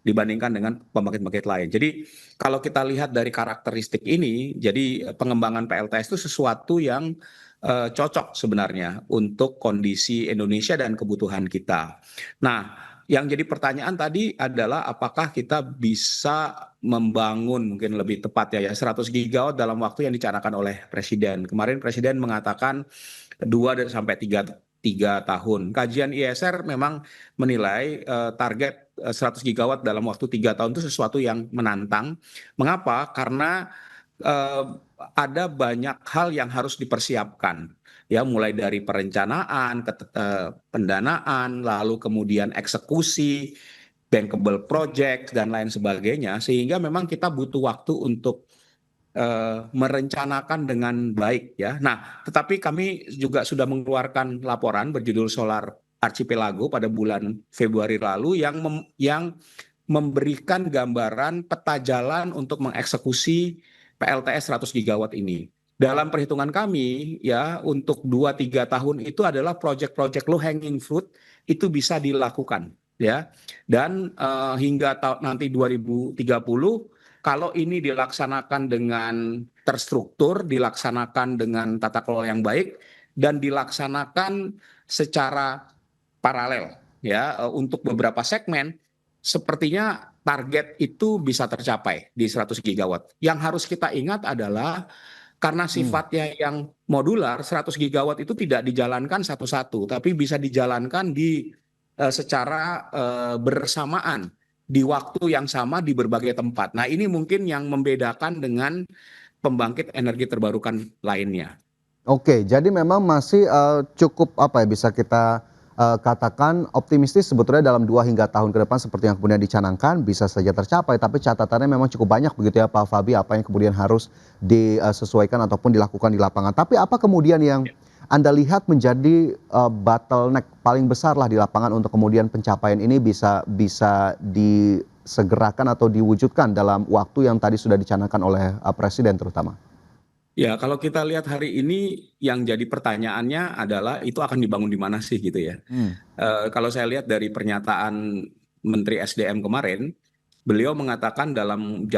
dibandingkan dengan pembangkit-pembangkit lain. Jadi kalau kita lihat dari karakteristik ini, jadi pengembangan PLTS itu sesuatu yang cocok sebenarnya untuk kondisi Indonesia dan kebutuhan kita. Nah, yang jadi pertanyaan tadi adalah apakah kita bisa membangun mungkin lebih tepat ya 100 gigawatt dalam waktu yang dicanangkan oleh Presiden. Kemarin Presiden mengatakan 2 sampai 3 tahun. Kajian IESR memang menilai target 100 gigawatt dalam waktu 3 tahun itu sesuatu yang menantang. Mengapa? Karena ada banyak hal yang harus dipersiapkan. Ya, mulai dari perencanaan, pendanaan, lalu kemudian eksekusi, bankable project dan lain sebagainya, sehingga memang kita butuh waktu untuk merencanakan dengan baik ya. Nah, tetapi kami juga sudah mengeluarkan laporan berjudul Solar Archipelago pada bulan Februari lalu yang memberikan gambaran peta jalan untuk mengeksekusi PLTS 100 gigawatt ini. Dalam perhitungan kami ya untuk 2-3 tahun itu adalah proyek-proyek low hanging fruit itu bisa dilakukan ya. Dan hingga nanti 2030 kalau ini dilaksanakan dengan terstruktur, dilaksanakan dengan tata kelola yang baik dan dilaksanakan secara paralel ya untuk beberapa segmen, sepertinya target itu bisa tercapai di 100 gigawatt. Yang harus kita ingat adalah karena sifatnya yang modular, 100 gigawatt itu tidak dijalankan satu-satu, tapi bisa dijalankan secara bersamaan di waktu yang sama di berbagai tempat. Nah, ini mungkin yang membedakan dengan pembangkit energi terbarukan lainnya. Oke, jadi memang masih cukup bisa kita katakan optimistis sebetulnya dalam 2 hingga tahun ke depan seperti yang kemudian dicanangkan bisa saja tercapai, tapi catatannya memang cukup banyak begitu ya Pak Fabi, apa yang kemudian harus disesuaikan ataupun dilakukan di lapangan. Tapi apa kemudian yang Anda lihat menjadi bottleneck paling besar lah di lapangan untuk kemudian pencapaian ini bisa disegerakan atau diwujudkan dalam waktu yang tadi sudah dicanangkan oleh Presiden terutama? Ya, kalau kita lihat hari ini yang jadi pertanyaannya adalah itu akan dibangun di mana sih gitu ya. Kalau saya lihat dari pernyataan Menteri SDM kemarin, beliau mengatakan dalam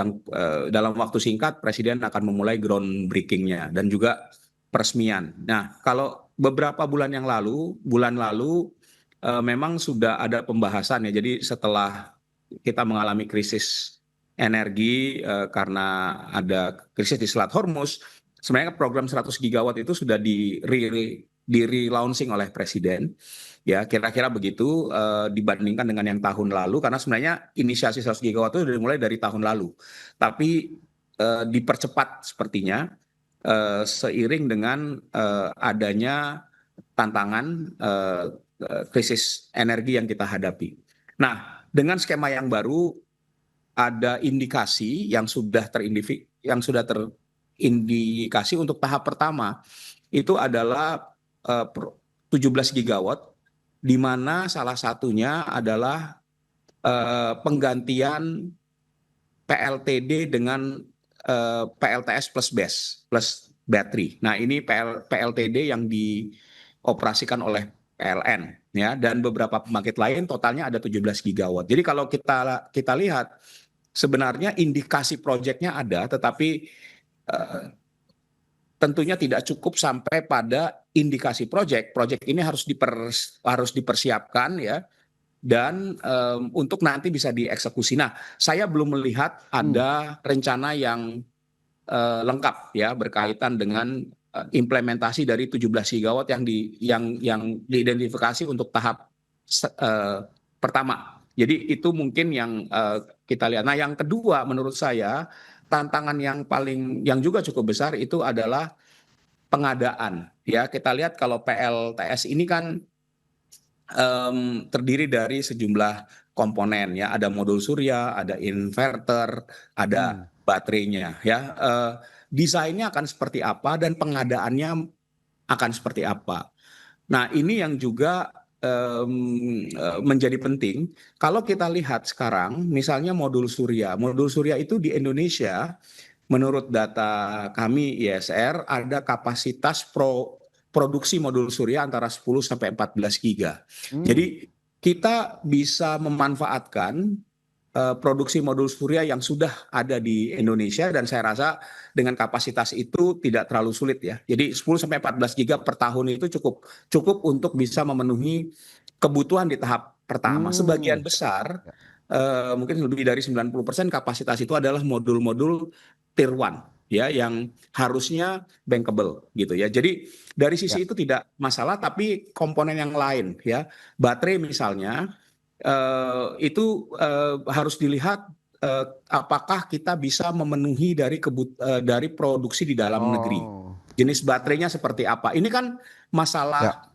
waktu singkat Presiden akan memulai groundbreaking-nya dan juga peresmian. Nah, kalau beberapa bulan lalu memang sudah ada pembahasan ya. Jadi setelah kita mengalami krisis energi karena ada krisis di Selat Hormuz, sebenarnya program 100 gigawatt itu sudah di-relaunching oleh Presiden. Ya, kira-kira begitu dibandingkan dengan yang tahun lalu, karena sebenarnya inisiasi 100 gigawatt itu sudah dimulai dari tahun lalu. Tapi dipercepat sepertinya seiring dengan adanya tantangan krisis energi yang kita hadapi. Nah, dengan skema yang baru ada indikasi yang sudah terindikasi untuk tahap pertama itu adalah 17 gigawatt, di mana salah satunya adalah penggantian PLTD dengan PLTS plus BESS plus battery. Nah, ini PLTD yang dioperasikan oleh PLN ya, dan beberapa pembangkit lain, totalnya ada 17 gigawatt. Jadi kalau kita lihat sebenarnya indikasi proyeknya ada, tetapi tentunya tidak cukup sampai pada indikasi proyek. Proyek ini harus dipersiapkan ya, dan untuk nanti bisa dieksekusi. Nah, saya belum melihat ada rencana yang lengkap ya berkaitan dengan implementasi dari 17 gigawatt yang diidentifikasi untuk tahap pertama. Jadi itu mungkin yang kita lihat. Nah, yang kedua menurut saya tantangan yang juga cukup besar itu adalah pengadaan. Ya, kita lihat kalau PLTS ini kan terdiri dari sejumlah komponen ya, ada modul surya, ada inverter, ada baterainya ya. Desainnya akan seperti apa dan pengadaannya akan seperti apa. Nah, ini yang juga menjadi penting. Kalau kita lihat sekarang, misalnya modul surya itu di Indonesia, menurut data kami ISR, ada kapasitas produksi modul surya antara 10 sampai 14 giga. Jadi kita bisa memanfaatkan produksi modul surya yang sudah ada di Indonesia, dan saya rasa dengan kapasitas itu tidak terlalu sulit ya. Jadi 10 sampai 14 giga per tahun itu cukup untuk bisa memenuhi kebutuhan di tahap pertama. Sebagian besar mungkin lebih dari 90% kapasitas itu adalah modul-modul tier 1 ya, yang harusnya bankable gitu ya. Jadi dari sisi itu tidak masalah, tapi komponen yang lain ya, baterai misalnya, itu harus dilihat apakah kita bisa memenuhi dari produksi di dalam negeri. Jenis baterainya seperti apa. Ini kan masalah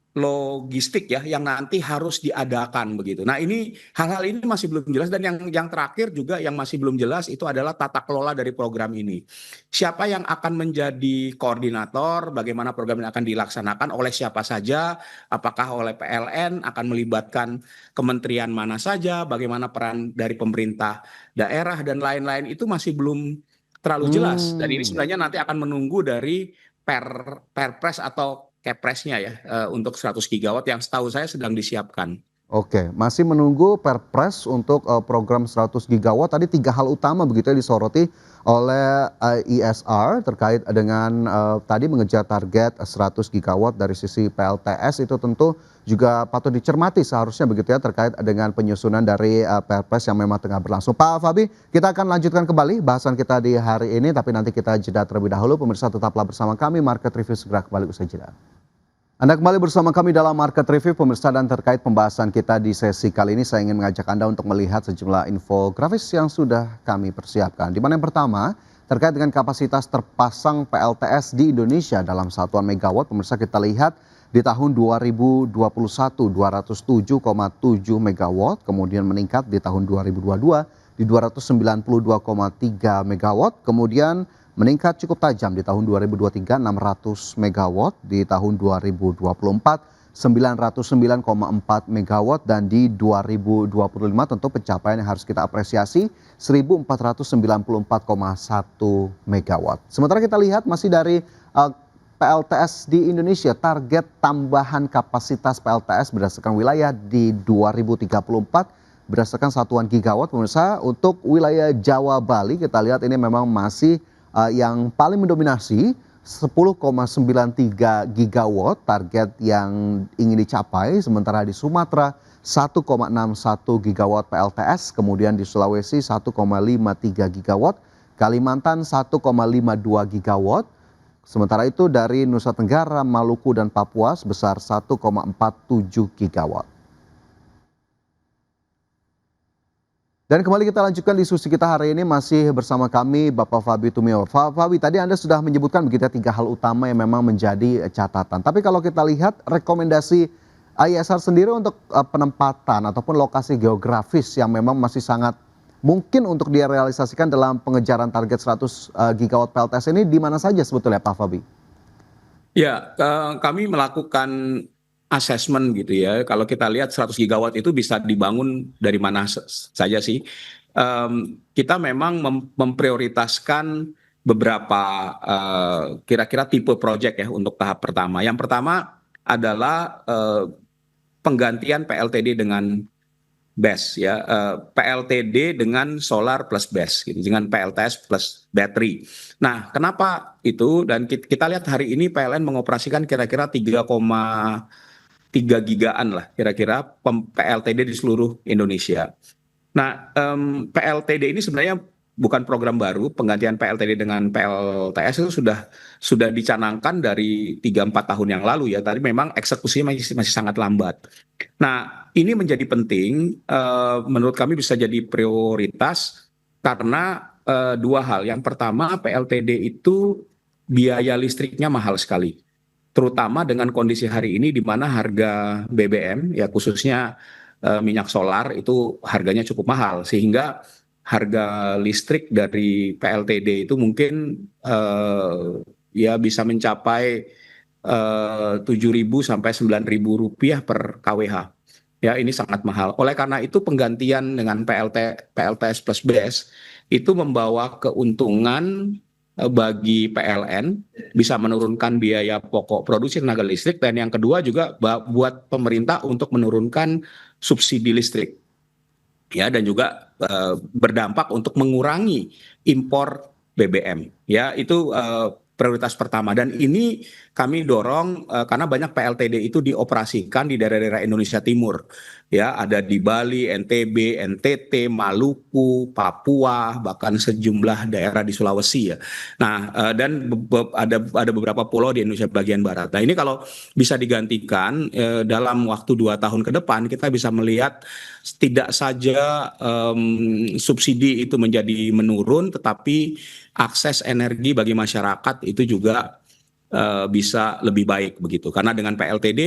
logistik ya, yang nanti harus diadakan begitu. Nah, ini hal-hal ini masih belum jelas, dan yang terakhir juga yang masih belum jelas itu adalah tata kelola dari program ini. Siapa yang akan menjadi koordinator, bagaimana program ini akan dilaksanakan, oleh siapa saja, apakah oleh PLN, akan melibatkan kementerian mana saja, bagaimana peran dari pemerintah daerah dan lain-lain, itu masih belum terlalu jelas. Dan ini sebenarnya nanti akan menunggu dari Perpres atau Kepresnya ya, untuk 100 gigawatt yang setahu saya sedang disiapkan. Oke, masih menunggu Perpres untuk program 100 gigawatt. Tadi 3 hal utama begitu ya disoroti oleh ISR terkait dengan tadi mengejar target 100 gigawatt dari sisi PLTS. Itu tentu juga patut dicermati seharusnya begitu ya, terkait dengan penyusunan dari Perpres yang memang tengah berlangsung. Pak Fabi, kita akan lanjutkan kembali bahasan kita di hari ini, tapi nanti kita jeda terlebih dahulu. Pemirsa, tetaplah bersama kami, Market Review segera kembali usai jeda. Anda kembali bersama kami dalam Market Review, pemirsa, dan terkait pembahasan kita di sesi kali ini, saya ingin mengajak Anda untuk melihat sejumlah infografis yang sudah kami persiapkan. Di mana yang pertama, terkait dengan kapasitas terpasang PLTS di Indonesia dalam satuan megawatt, pemirsa, kita lihat Di tahun 2021 207,7 megawatt, kemudian meningkat di tahun 2022 di 292,3 megawatt, kemudian meningkat cukup tajam di tahun 2023 600 megawatt, di tahun 2024 909,4 megawatt, dan di 2025 tentu pencapaian yang harus kita apresiasi 1494,1 megawatt. Sementara kita lihat masih dari PLTS di Indonesia, target tambahan kapasitas PLTS berdasarkan wilayah di 2034 berdasarkan satuan gigawatt. Pemirsa, untuk wilayah Jawa Bali kita lihat ini memang masih yang paling mendominasi 10,93 gigawatt target yang ingin dicapai, sementara di Sumatera 1,61 gigawatt PLTS, kemudian di Sulawesi 1,53 gigawatt, Kalimantan 1,52 gigawatt. Sementara itu dari Nusa Tenggara, Maluku, dan Papua sebesar 1,47 gigawatt. Dan kembali kita lanjutkan diskusi kita hari ini, masih bersama kami Bapak Fabi Tumiwa. Fabi, tadi Anda sudah menyebutkan begitu 3 hal utama yang memang menjadi catatan. Tapi kalau kita lihat rekomendasi ISR sendiri untuk penempatan ataupun lokasi geografis yang memang masih sangat mungkin untuk direalisasikan dalam pengejaran target 100 gigawatt PLTS ini di mana saja sebetulnya Pak Fabi? Ya, kami melakukan asesmen gitu ya. Kalau kita lihat 100 gigawatt itu bisa dibangun dari mana saja sih. Kita memang memprioritaskan beberapa kira-kira tipe proyek ya untuk tahap pertama. Yang pertama adalah penggantian PLTD dengan BESS ya, PLTD dengan solar plus BESS gitu, dengan PLTS plus battery. Nah, kenapa itu? Dan kita lihat hari ini PLN mengoperasikan kira-kira 3,3 gigaan lah kira-kira PLTD di seluruh Indonesia. Nah, PLTD ini sebenarnya bukan program baru. Penggantian PLTD dengan PLTS itu sudah dicanangkan dari 3-4 tahun yang lalu ya. Tadi memang eksekusinya masih sangat lambat. Nah, ini menjadi penting, menurut kami bisa jadi prioritas karena dua hal. Yang pertama, PLTD itu biaya listriknya mahal sekali, terutama dengan kondisi hari ini di mana harga BBM ya khususnya minyak solar itu harganya cukup mahal, sehingga harga listrik dari PLTD itu mungkin ya bisa mencapai 7.000 sampai 9.000 rupiah per kWh. Ya, ini sangat mahal. Oleh karena itu penggantian dengan PLTS plus BESS itu membawa keuntungan bagi PLN, bisa menurunkan biaya pokok produksi tenaga listrik, dan yang kedua juga buat pemerintah untuk menurunkan subsidi listrik. Ya, dan juga berdampak untuk mengurangi impor BBM. Ya, itu prioritas pertama, dan ini kami dorong karena banyak PLTD itu dioperasikan di daerah-daerah Indonesia Timur. Ya, ada di Bali, NTB, NTT, Maluku, Papua, bahkan sejumlah daerah di Sulawesi ya. Nah, dan ada beberapa pulau di Indonesia bagian barat. Nah, ini kalau bisa digantikan dalam waktu 2 tahun ke depan, kita bisa melihat tidak saja subsidi itu menjadi menurun, tetapi akses energi bagi masyarakat itu juga bisa lebih baik begitu. Karena dengan PLTD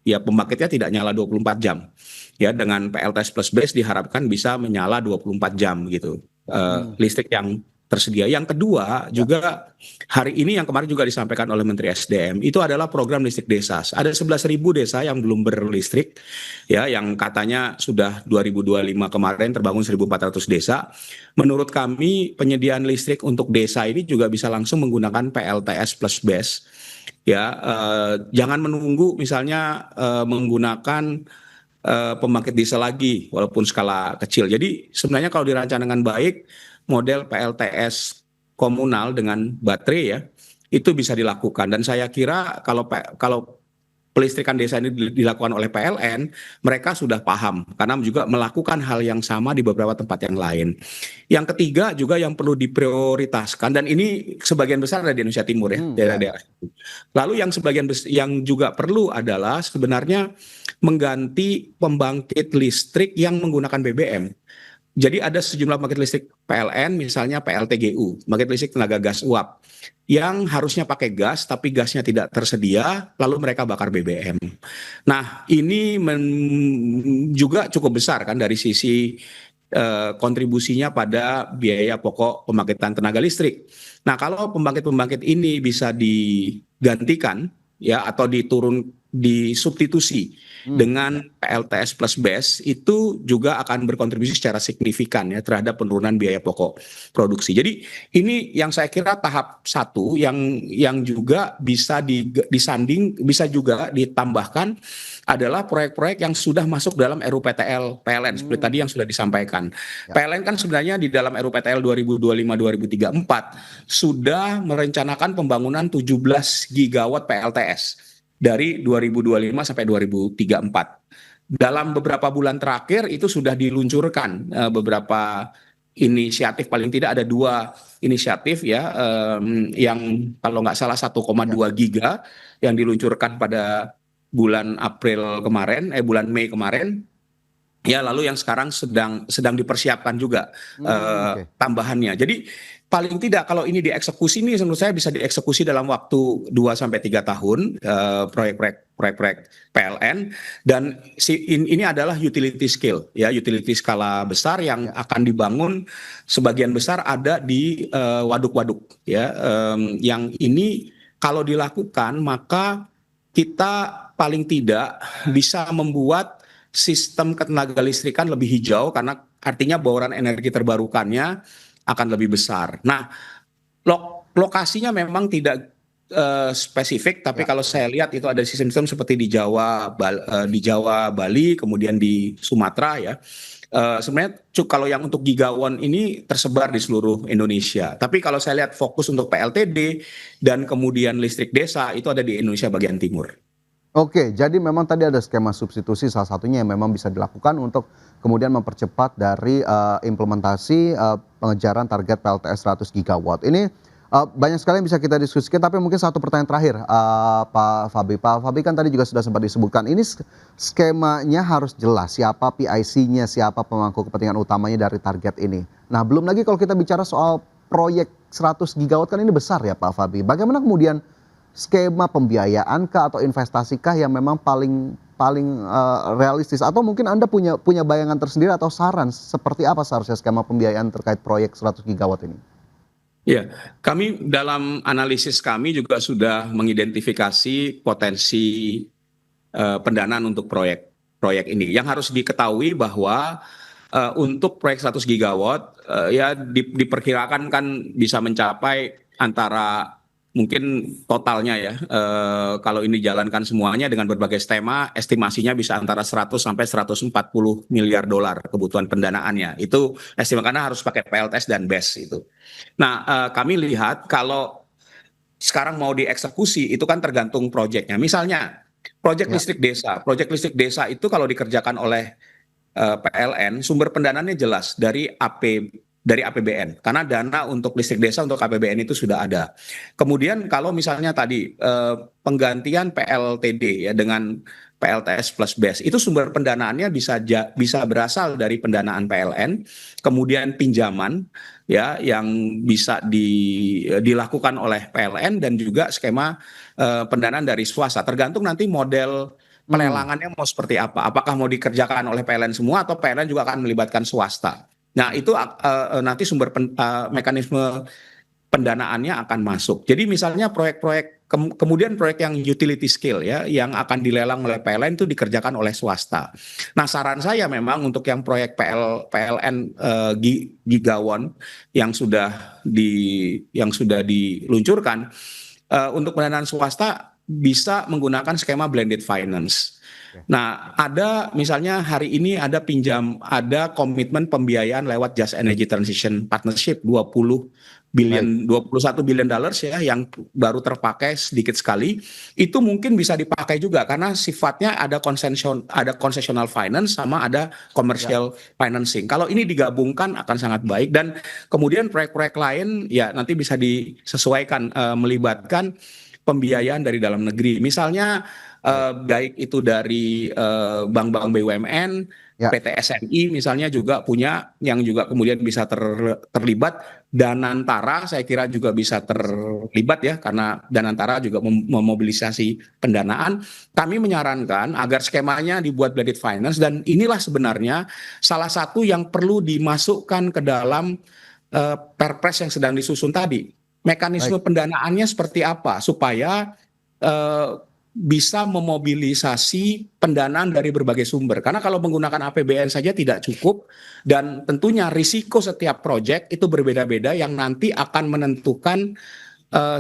ya pembangkitnya tidak nyala 24 jam. Ya, dengan PLTS plus BESS diharapkan bisa menyala 24 jam gitu. Listrik yang tersedia. Yang kedua juga hari ini yang kemarin juga disampaikan oleh Menteri SDM itu adalah program listrik desa. Ada 11.000 desa yang belum berlistrik ya, yang katanya sudah 2025 kemarin terbangun 1.400 desa. Menurut kami penyediaan listrik untuk desa ini juga bisa langsung menggunakan PLTS plus BESS. Ya, jangan menunggu misalnya menggunakan pembangkit diesel lagi walaupun skala kecil. Jadi sebenarnya kalau dirancang dengan baik, model PLTS komunal dengan baterai ya itu bisa dilakukan, dan saya kira kalau pelistrikan desa ini dilakukan oleh PLN, mereka sudah paham karena juga melakukan hal yang sama di beberapa tempat yang lain. Yang ketiga juga yang perlu diprioritaskan, dan ini sebagian besar ada di Indonesia Timur ya, daerah-daerah itu. Lalu yang juga perlu adalah sebenarnya mengganti pembangkit listrik yang menggunakan BBM. Jadi ada sejumlah pembangkit listrik PLN, misalnya PLTGU, pembangkit listrik tenaga gas uap, yang harusnya pakai gas tapi gasnya tidak tersedia, lalu mereka bakar BBM. Nah, ini juga cukup besar kan dari sisi kontribusinya pada biaya pokok pembangkitan tenaga listrik. Nah, kalau pembangkit-pembangkit ini bisa digantikan ya atau disubstitusi dengan PLTS plus BESS, itu juga akan berkontribusi secara signifikan ya terhadap penurunan biaya pokok produksi. Jadi ini yang saya kira tahap satu yang juga bisa disanding, bisa juga ditambahkan adalah proyek-proyek yang sudah masuk dalam RUPTL PLN seperti tadi yang sudah disampaikan. PLN kan sebenarnya di dalam RUPTL 2025-2034 sudah merencanakan pembangunan 17 gigawatt PLTS dari 2025 sampai 2034. Dalam beberapa bulan terakhir itu sudah diluncurkan beberapa inisiatif, paling tidak ada 2 inisiatif ya, yang kalau nggak salah 1,2 giga yang diluncurkan pada bulan bulan Mei kemarin. Ya, lalu yang sekarang sedang dipersiapkan juga tambahannya. Jadi paling tidak kalau ini dieksekusi, ini menurut saya bisa dieksekusi dalam waktu 2-3 tahun proyek-proyek PLN, dan ini adalah utility scale ya, utility skala besar yang akan dibangun sebagian besar ada di waduk-waduk ya, yang ini kalau dilakukan maka kita paling tidak bisa membuat sistem ketenaga listrikan lebih hijau, karena artinya bauran energi terbarukannya akan lebih besar. Nah, lokasinya memang tidak spesifik, tapi kalau saya lihat itu ada sistem-sistem seperti di Jawa, Bali, kemudian di Sumatera ya. Sebenarnya kalau yang untuk gigawatt ini tersebar di seluruh Indonesia. Tapi kalau saya lihat fokus untuk PLTD dan kemudian listrik desa itu ada di Indonesia bagian timur. Oke, jadi memang tadi ada skema substitusi salah satunya yang memang bisa dilakukan untuk kemudian mempercepat dari implementasi pengejaran target PLTS 100 gigawatt. Ini banyak sekali yang bisa kita diskusikan, tapi mungkin satu pertanyaan terakhir Pak Fabi. Pak Fabi kan tadi juga sudah sempat disebutkan, ini skemanya harus jelas siapa PIC-nya, siapa pemangku kepentingan utamanya dari target ini. Nah, belum lagi kalau kita bicara soal proyek 100 gigawatt kan ini besar ya Pak Fabi. Bagaimana kemudian skema pembiayaan kah atau investasi kah yang memang paling realistis, atau mungkin Anda punya bayangan tersendiri atau saran seperti apa seharusnya skema pembiayaan terkait proyek 100 gigawatt ini? Ya, kami dalam analisis kami juga sudah mengidentifikasi potensi pendanaan untuk proyek ini. Yang harus diketahui bahwa untuk proyek 100 gigawatt ya diperkirakan kan bisa mencapai antara mungkin totalnya ya, kalau ini dijalankan semuanya dengan berbagai skema, estimasinya bisa antara 100 sampai 140 miliar dolar kebutuhan pendanaannya. Itu karena harus pakai PLTS dan BESS itu. Nah, kami lihat kalau sekarang mau dieksekusi itu kan tergantung proyeknya. Misalnya proyek listrik desa itu kalau dikerjakan oleh PLN, sumber pendanaannya jelas dari APBN, karena dana untuk listrik desa untuk APBN itu sudah ada. Kemudian kalau misalnya tadi penggantian PLTD ya dengan PLTS plus BESS, itu sumber pendanaannya bisa berasal dari pendanaan PLN, kemudian pinjaman ya yang bisa dilakukan oleh PLN, dan juga skema pendanaan dari swasta. Tergantung nanti model pelelangannya mau seperti apa. Apakah mau dikerjakan oleh PLN semua atau PLN juga akan melibatkan swasta. Nah, itu nanti mekanisme pendanaannya akan masuk. Jadi misalnya kemudian proyek yang utility scale ya, yang akan dilelang oleh PLN itu dikerjakan oleh swasta. Nah, saran saya memang untuk yang proyek PLN gigawatt yang sudah diluncurkan, untuk pendanaan swasta bisa menggunakan skema blended finance. Nah, ada misalnya hari ini ada komitmen pembiayaan lewat Just Energy Transition Partnership 21 billion dollars ya, yang baru terpakai sedikit sekali. Itu mungkin bisa dipakai juga karena sifatnya ada concessional finance sama ada commercial financing. Kalau ini digabungkan akan sangat baik, dan kemudian proyek-proyek lain ya nanti bisa disesuaikan, melibatkan pembiayaan dari dalam negeri. Misalnya baik itu dari bank-bank BUMN, Ya. PT SMI misalnya juga punya yang juga kemudian bisa terlibat. Danantara saya kira juga bisa terlibat ya, karena Danantara juga memobilisasi pendanaan. Kami menyarankan agar skemanya dibuat blended finance, dan inilah sebenarnya salah satu yang perlu dimasukkan ke dalam Perpres yang sedang disusun tadi. Mekanisme pendanaannya seperti apa supaya bisa memobilisasi pendanaan dari berbagai sumber. Karena kalau menggunakan APBN saja tidak cukup, dan tentunya risiko setiap proyek itu berbeda-beda yang nanti akan menentukan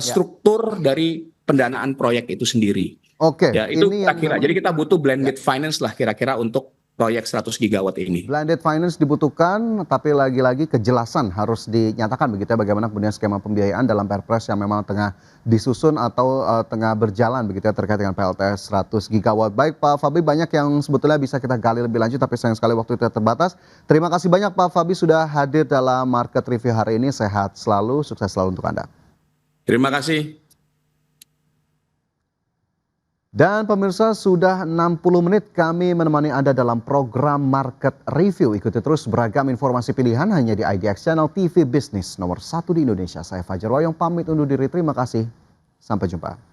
struktur dari pendanaan proyek itu sendiri. Oke, Ya, itu ini yang kira-kira. memang Jadi kita butuh blended finance lah kira-kira untuk proyek 100 gigawatt ini. blended finance dibutuhkan, tapi lagi-lagi kejelasan harus dinyatakan begitu ya, bagaimana kemudian skema pembiayaan dalam Perpres yang memang tengah disusun atau tengah berjalan begitu ya terkait dengan PLTS 100 gigawatt. Baik Pak Fabi, banyak yang sebetulnya bisa kita gali lebih lanjut, tapi sayang sekali waktu kita terbatas. Terima kasih banyak Pak Fabi sudah hadir dalam Market Review hari ini. Sehat selalu, sukses selalu untuk Anda. Terima kasih. Dan pemirsa, sudah 60 menit kami menemani Anda dalam program Market Review. Ikuti terus beragam informasi pilihan hanya di IDX Channel TV Bisnis nomor 1 di Indonesia. Saya Fajar Wayong pamit undur diri. Terima kasih. Sampai jumpa.